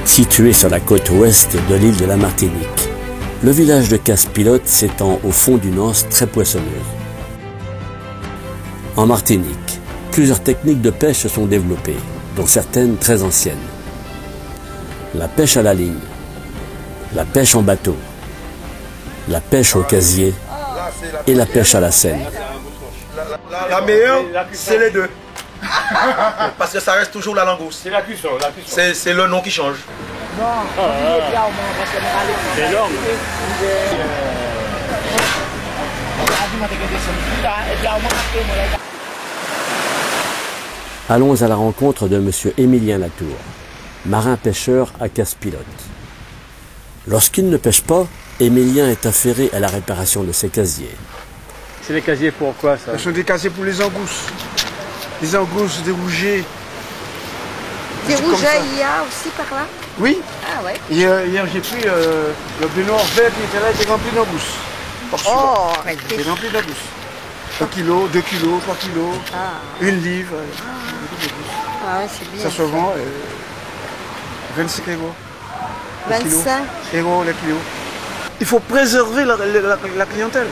Situé sur la côte ouest de l'île de la Martinique, le village de Casse-Pilote s'étend au fond d'une anse très poissonneuse. En Martinique, plusieurs techniques de pêche se sont développées, dont certaines très anciennes. La pêche à la ligne, la pêche en bateau, la pêche au casier et la pêche à la Seine. La meilleure, c'est les deux. Parce que ça reste toujours la langouste. C'est la cuisson, C'est le nom qui change. C'est long. Allons à la rencontre de M. Émilien Latour, marin-pêcheur à Casse-Pilote. Lorsqu'il ne pêche pas, Émilien est affairé à la réparation de ses casiers. C'est les casiers pour quoi ça? Ce sont des casiers pour les angousses. Les angousses, des rougets. Des rougets, il y a aussi par là? Oui. Ah ouais. Hier j'ai pris le baignoire vert qui était là, il était rempli d'angousses. Oh, arrêtez. Il était rempli d'angousses. 1 kilo, 2 kilos, 3 kilos, 1 livre. Ah ouais, c'est bien. Ça se vend 25 euros. 25 euros le kilo. Il faut préserver la clientèle.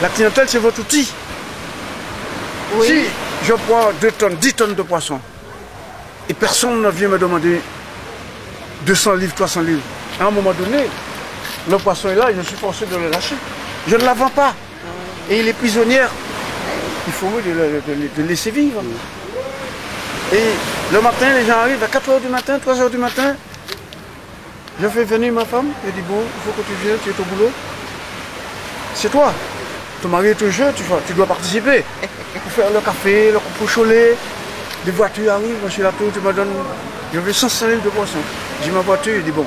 La clientèle, c'est votre outil. Oui. Si je prends 2 tonnes, 10 tonnes de poissons, et personne ne vient me demander 200 livres, 300 livres, à un moment donné, le poisson est là et je suis forcé de le lâcher. Je ne la vends pas. Et il est prisonnière. Il faut de laisser vivre. Et le matin, les gens arrivent à 4 h du matin, 3 h du matin. Je fais venir ma femme. Elle dit bon, il faut que tu viennes, tu es au boulot. C'est toi. Ton mari est au jeu, tu dois participer. Pour faire le café, le coupe au cholet. Les voitures arrivent, monsieur Latour, tu me donnes. Je veux 105 livres de poisson. J'ai ma voiture, il dit bon.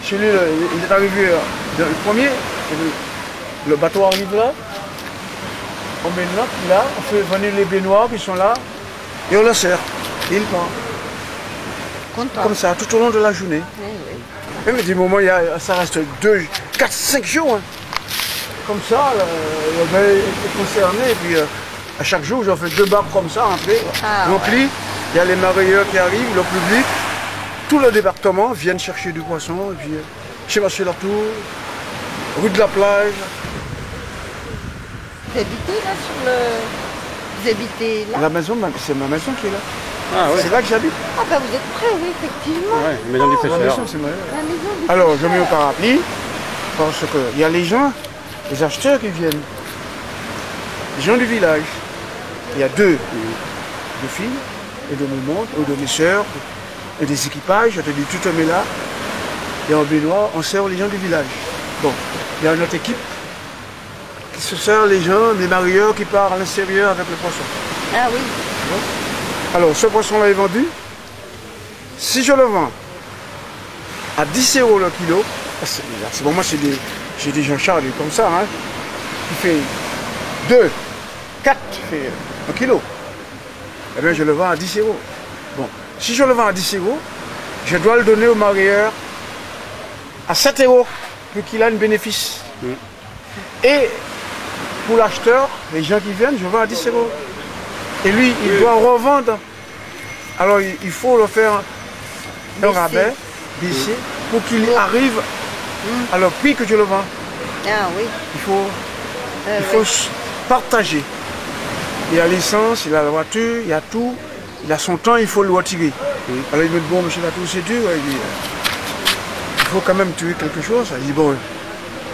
Chez lui, il est arrivé le premier. Le bateau arrive là. On met une note là, on fait venir les baignoires qui sont là. Et on le sert. Et il part. Content. Comme ça, tout au long de la journée. Oui, oui. Et mais des moments, ça reste 2, 4, 5 jours. Hein. Comme ça, le bain est concerné. Et puis à chaque jour, j'en fais 2 barques comme ça, remplies. Ouais. Il y a les mareyeurs qui arrivent, le public. Tout le département viennent chercher du poisson. Et puis chez M. Latour, rue de la Plage. Vous habitez là sur le... Vous habitez là? La maison, c'est ma maison qui est là. Ah ouais. C'est là que j'habite. Ah bah vous êtes près, oui, effectivement. Ouais, maison du La pêcheur. maison, c'est ma... La maison du Alors, je pêcheur. mets au parapluie, parce qu'il y a les gens, les acheteurs qui viennent. Les gens du village. Il y a 2 filles, et de mes montres, ou de mes soeurs, et des équipages. Je te dis, tu te mets là, et en baignoire, on sert les gens du village. Bon, il y a une autre équipe qui se sert les gens, les marieurs qui partent à l'extérieur avec le poisson. Ah oui. Alors, ce poisson-là est vendu. Si je le vends à 10 € le kilo, c'est pour moi, j'ai des gens chargés comme ça, hein, qui fait 2, 4, fait 1 kilo. Eh bien, je le vends à 10 €. Bon, si je le vends à 10 €, je dois le donner au marieur à 7 € pour qu'il ait un bénéfice. Et pour l'acheteur, les gens qui viennent, je vends à 10 €. Et lui, il doit revendre. Alors, il faut le faire un rabais, baisser, pour qu'il arrive à le prix que je le vends. Ah oui. Il faut partager. Il y a l'essence, il y a la voiture, il y a tout. Il a son temps, il faut le retirer. Alors il me dit, bon, monsieur Latour, c'est dur. Il dit, il faut quand même tuer quelque chose. Il dit, bon,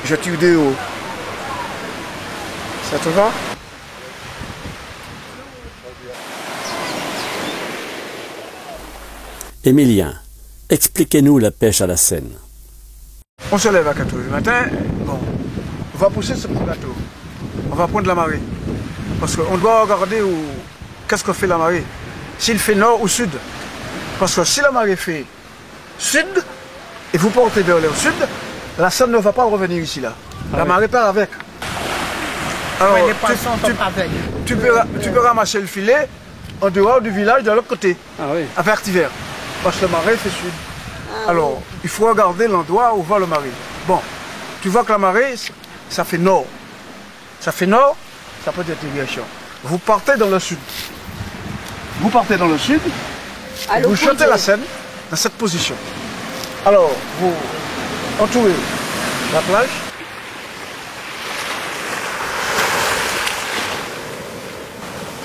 je tue 2 €. Ça te va? Émilien, expliquez-nous la pêche à la Seine. On se lève à 4 h du matin. Bon, on va pousser ce petit bateau. On va prendre la marée. Parce qu'on doit regarder qu'est-ce que fait la marée. S'il fait nord ou sud. Parce que si la marée fait sud, et vous portez vers le sud, la Seine ne va pas revenir ici là. La marée part avec. Alors, les poissons sont pas venus. tu peux ramasser le filet en dehors du village de l'autre côté, Ah oui. à Vertiver. Parce que la marée fait sud. Alors, il faut regarder l'endroit où va le marée. Bon, tu vois que la marée, ça fait nord. Ça fait nord, ça peut être direction. Vous partez dans le sud. Vous partez dans le sud, vous chantez la Seine, dans cette position. Alors, vous entourez la plage.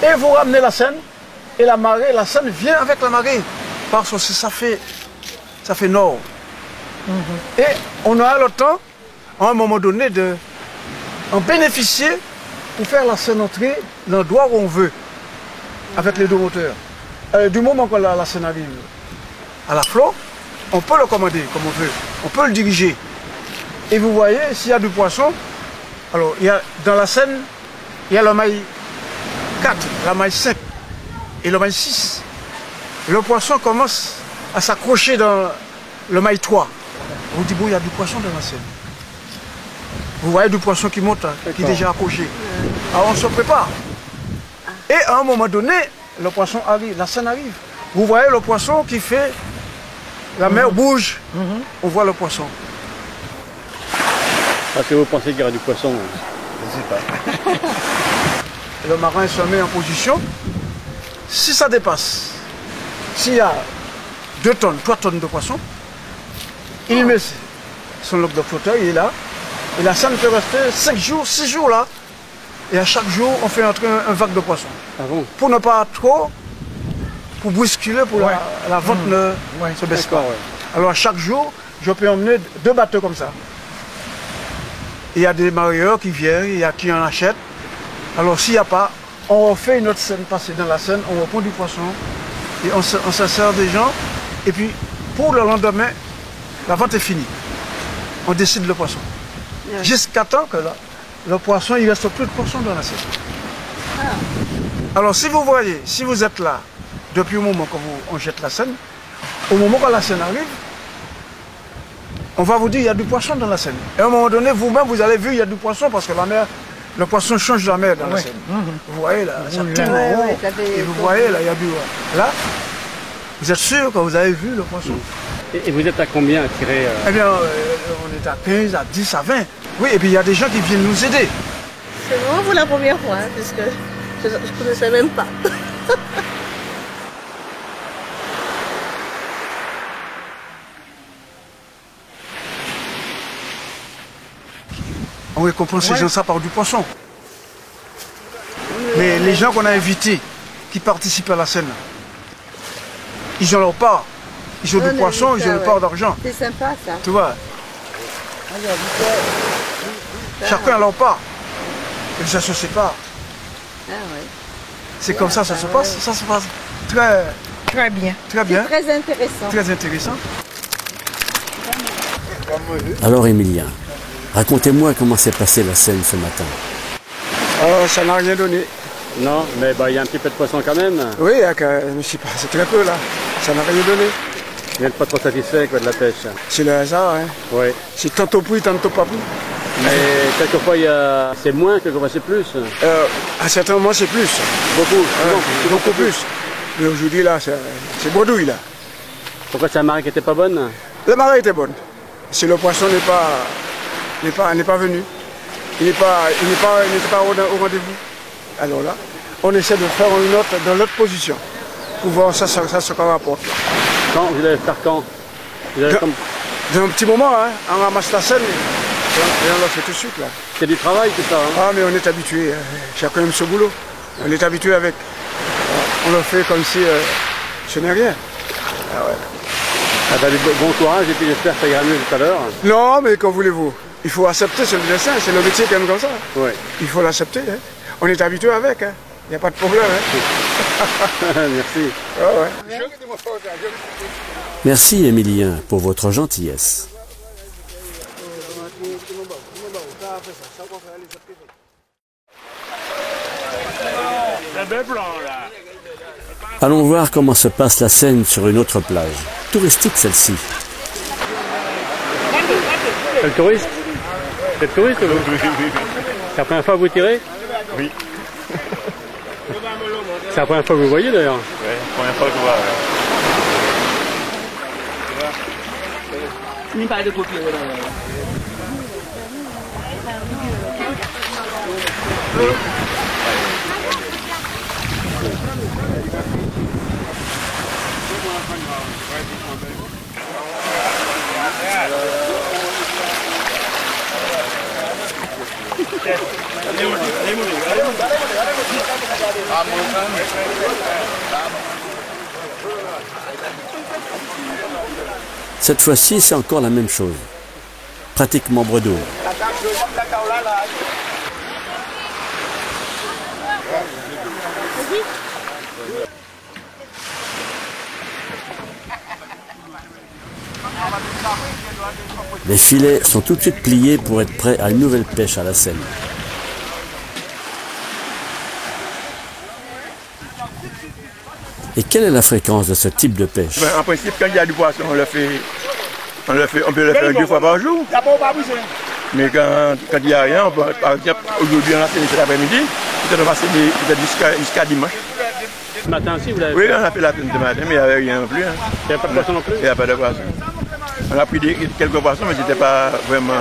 Et vous ramenez la Seine. Et la marée, la Seine vient avec la marée. Parce que ça fait nord. Et on a le temps, à un moment donné, d'en bénéficier pour faire la Seine entrer dans l'endroit où on veut, avec les deux moteurs. Du moment que la Seine arrive à la flot, on peut le commander comme on veut, on peut le diriger. Et vous voyez, s'il y a du poisson, alors dans la Seine, il y a le maille 4, la maille 5 et le maille 6. Le poisson commence à s'accrocher dans le maille 3. On dit, bon, il y a du poisson dans la Seine. Vous voyez du poisson qui monte, qui est déjà accroché. Alors on se prépare. Et à un moment donné, le poisson arrive, la Seine arrive. Vous voyez le poisson qui fait, la mer bouge, on voit le poisson. Parce que vous pensez qu'il y aura du poisson? Je ne sais pas. Le marin se met en position. Si ça dépasse, s'il y a 2 tonnes, 3 tonnes de poisson, il met son lobe de fauteuil, il est là. Et la Seine peut rester 5 jours, 6 jours là. Et à chaque jour, on fait entrer un vague de poissons. Ah bon? Pour ne pas trop, pour bousculer, pour la vente ne se baisse pas. Ouais. Alors à chaque jour, je peux emmener 2 bateaux comme ça. Il y a des marieurs qui viennent, il y a qui en achètent. Alors s'il n'y a pas, on refait une autre Seine passée dans la Seine, on reprend du poisson et on se sert des gens. Et puis pour le lendemain, la vente est finie. On décide le poisson. Jusqu'à temps que le poisson, il ne reste plus de poisson dans la Seine. Alors si vous voyez, si vous êtes là, depuis le moment qu'on jette la Seine, au moment où la Seine arrive, on va vous dire il y a du poisson dans la Seine. Et à un moment donné, vous-même, vous allez vu il y a du poisson parce que la mer, le poisson change de la mer dans la Seine. Vous voyez là, ça tourne en haut. Et vous voyez là, il y a du... Là, vous êtes sûr que vous avez vu le poisson? Et vous êtes à combien à tirer Eh bien, on est à 15, à 10, à 20. Oui, et puis il y a des gens qui viennent nous aider. C'est vraiment pour la première fois, hein, parce que je ne connaissais même pas. On récompense ces gens ça par du poisson. Mais les gens qu'on a invités, qui participent à la Seine, ils ont leur part. Ils ont du poisson, ils ont une part d'argent. C'est sympa ça. Tu vois? Chacun a leur part. Et ça se sépare. Ah ouais. C'est comme ça se passe. Ça se passe Très bien. très bien, Très intéressant. très intéressant. Alors Emilien, racontez-moi comment s'est passée la Seine ce matin. Ça n'a rien donné. Non, mais il y a un petit peu de poisson quand même. Oui, je ne sais pas, c'est très peu là. Ça n'a rien donné. Vous n'êtes pas trop satisfait quoi, de la pêche? C'est le hasard, hein. Oui. C'est tantôt pris, tantôt pas pris. Mais quelquefois c'est moins, quelquefois c'est plus. À certains moments, c'est plus. Beaucoup. C'est beaucoup plus. Mais aujourd'hui, là, c'est bredouille, là. Pourquoi c'est la marée qui n'était pas bonne? La marée était bonne. Si le poisson n'est pas venu, il n'était pas au rendez-vous. Alors là, on essaie de faire une autre, dans l'autre position, pour voir ça se rapporte. Quand? Vous allez faire quand? Dans un petit moment, hein, on ramasse la Seine et on le fait tout de suite, là. C'est du travail tout ça, hein? Ah, mais on est habitué, chacun aime ce boulot. On est habitué avec. On le fait comme si ce n'est rien. Ah ouais. Ah bah, bon courage et puis j'espère que ça ira mieux tout à l'heure. Non, mais qu'en voulez-vous? Il faut accepter, c'est le dessin, c'est le métier quand même comme ça. Oui. Il faut l'accepter. Hein. On est habitué avec, hein. Il n'y a pas de problème. Hein. Merci. Ah ouais. Merci Emilien pour votre gentillesse. Allons voir comment se passe la Seine sur une autre plage. Touristique celle-ci. C'est le touriste? C'est le touriste ou vous? C'est la première fois que vous tirez? Oui. C'est la première fois que vous voyez d'ailleurs? Oui, première fois que je vois. Il n'y a pas de copier. Cette fois-ci, c'est encore la même chose. Pratiquement bredouille. Les filets sont tout de suite pliés pour être prêts à une nouvelle pêche à la Seine. Et quelle est la fréquence de ce type de pêche? En principe, quand il y a du poisson, on peut le faire 2 fois par jour. Mais quand il n'y a rien, par exemple, aujourd'hui on a fini cet après-midi, peut-être on va finir jusqu'à dimanche. Ce matin aussi, vous l'avez Oui, fait? on a fait la peine ce matin, mais il n'y avait rien non plus. Hein. Il n'y a pas de poisson non plus? Il n'y a pas de poisson. On a pris quelques poissons, mais ce n'était pas vraiment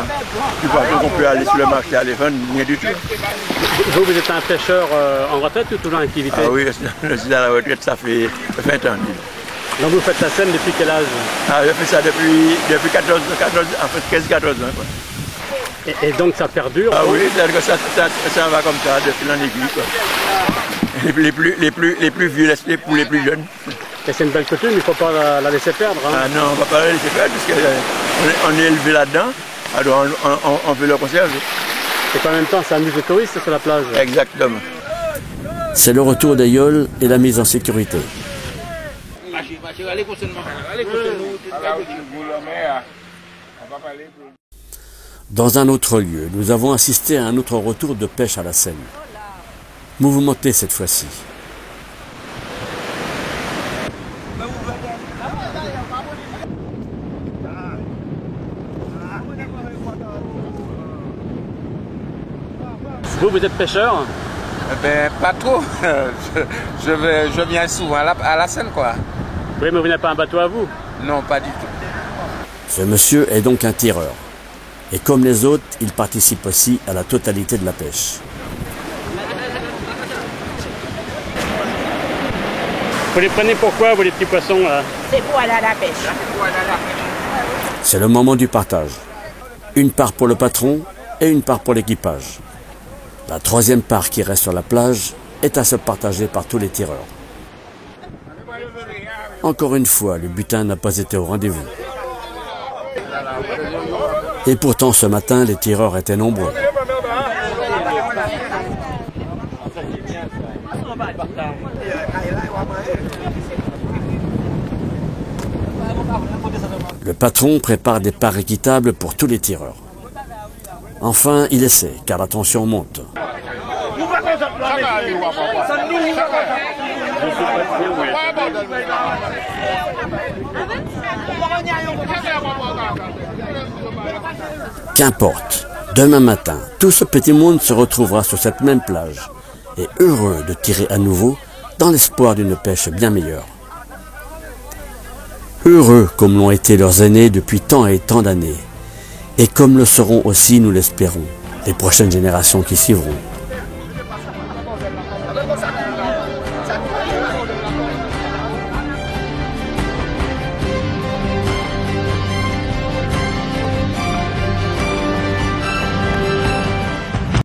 du poisson qu'on peut aller sur le marché à les vendre, rien du tout. Vous êtes un pêcheur en retraite ou toujours en activité? Ah oui, je suis à la retraite, ça fait 20 ans. Donc vous faites la Seine depuis quel âge? Ah, je fais ça depuis 15-14 ans. Quoi. Et donc ça perdure? Ah oui, c'est-à-dire que ça va comme ça, de fil en aiguille. Quoi. Les plus vieux laissent pour les plus jeunes. Et c'est une belle coutume, il ne faut pas la laisser perdre. Hein. Ah non, on ne va pas la laisser perdre parce qu'on est élevé là-dedans, alors on veut le conserver. Et en même temps, ça amuse les touristes sur la plage. Exactement. C'est le retour des yoles et la mise en sécurité. Dans un autre lieu, nous avons assisté à un autre retour de pêche à la Seine. Mouvementé cette fois-ci. Vous êtes pêcheur? Ben, pas trop. Je viens souvent à la Seine, quoi. Oui, mais vous n'avez pas un bateau à vous? Non, pas du tout. Ce monsieur est donc un tireur. Et comme les autres, il participe aussi à la totalité de la pêche. Vous les prenez pourquoi, vous, les petits poissons, là? C'est pour aller à la pêche. C'est le moment du partage. Une part pour le patron et une part pour l'équipage. La troisième part qui reste sur la plage est à se partager par tous les tireurs. Encore une fois, le butin n'a pas été au rendez-vous. Et pourtant, ce matin, les tireurs étaient nombreux. Le patron prépare des parts équitables pour tous les tireurs. Enfin, il essaie, car la tension monte. Qu'importe, demain matin, tout ce petit monde se retrouvera sur cette même plage et heureux de tirer à nouveau dans l'espoir d'une pêche bien meilleure. Heureux comme l'ont été leurs aînés depuis tant et tant d'années, et comme le seront aussi, nous l'espérons, les prochaines générations qui suivront.